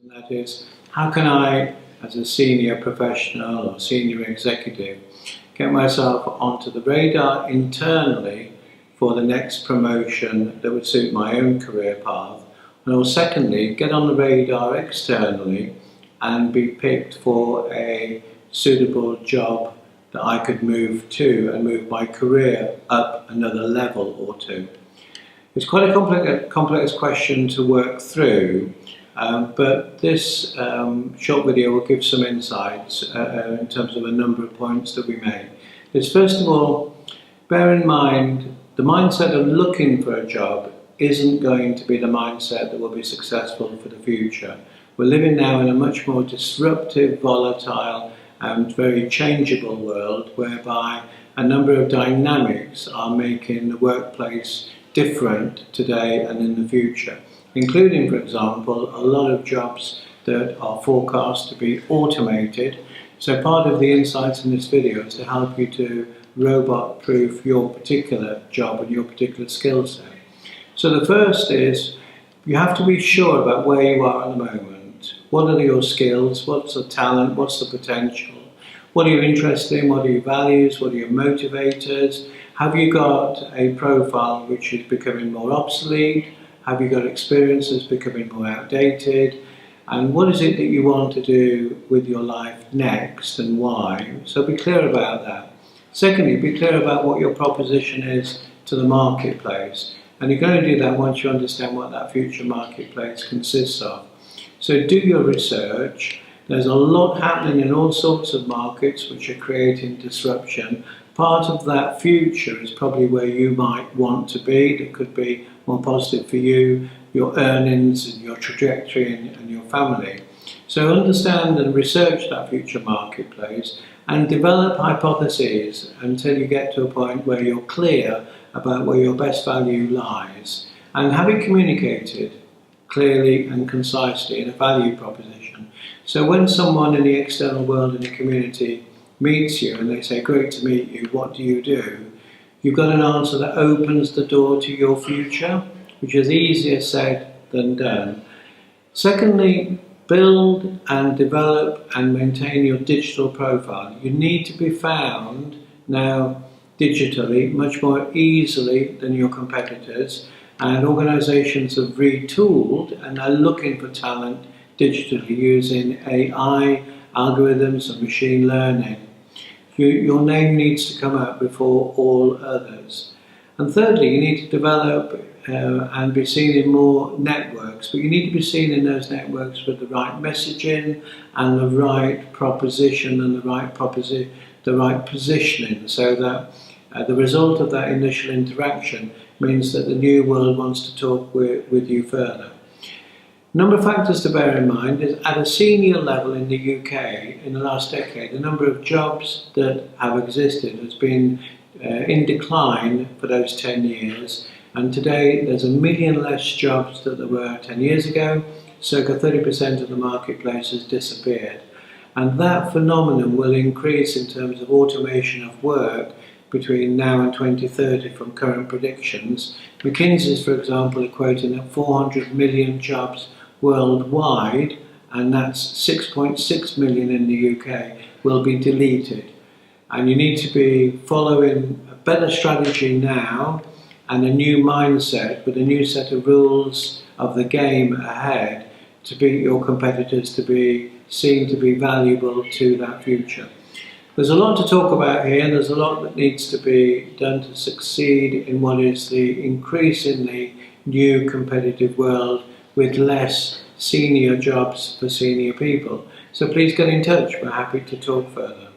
And that is, how can I, as a senior professional or senior executive, get myself onto the radar internally for the next promotion that would suit my own career path, and or secondly, get on the radar externally and be picked for a suitable job that I could move to and move my career up another level or two. It's quite a complex question to work through, but this short video will give some insights in terms of a number of points that we made. Is first of all, bear in mind the mindset of looking for a job isn't going to be the mindset that will be successful for the future. We're living now in a much more disruptive, volatile and very changeable world, whereby a number of dynamics are making the workplace different today and in the future, including, for example, a lot of jobs that are forecast to be automated. So part of the insights in this video is to help you to robot-proof your particular job and your particular skill set. So the first is, you have to be sure about where you are at the moment. What are your skills? What's the talent? What's the potential? What are you interested in? What are your values? What are your motivators? Have you got a profile which is becoming more obsolete? Have you got experience that's becoming more outdated? And what is it that you want to do with your life next and why? So be clear about that. Secondly, be clear about what your proposition is to the marketplace. And you're going to do that once you understand what that future marketplace consists of. So do your research. There's a lot happening in all sorts of markets which are creating disruption. Part of that future is probably where you might want to be. That could be more positive for you, your earnings and your trajectory and your family. So understand and research that future marketplace and develop hypotheses until you get to a point where you're clear about where your best value lies, and having communicated clearly and concisely in a value proposition. So when someone in the external world in the community meets you and they say, great to meet you, what do you do? You've got an answer that opens the door to your future, which is easier said than done. Secondly, build and develop and maintain your digital profile. You need to be found now digitally much more easily than your competitors, and organisations have retooled and are looking for talent digitally using AI, algorithms and machine learning. Your name needs to come up before all others. And thirdly, you need to develop and be seen in more networks, but you need to be seen in those networks with the right messaging and the right proposition and the right positioning, so that the result of that initial interaction means that the new world wants to talk with you further. Number of factors to bear in mind is, at a senior level in the UK in the last decade, the number of jobs that have existed has been in decline for those 10 years. And today there's 1 million less jobs than there were 10 years ago. Circa 30% of the marketplace has disappeared. And that phenomenon will increase in terms of automation of work between now and 2030 from current predictions. McKinsey's, for example, are quoting that 400 million jobs worldwide, and that's 6.6 million in the UK, will be deleted. And you need to be following a better strategy now and a new mindset with a new set of rules of the game ahead to beat your competitors, to be seen to be valuable to that future. There's a lot to talk about here. There's a lot that needs to be done to succeed in what is the increasingly new competitive world with less senior jobs for senior people. So please get in touch. We're happy to talk further.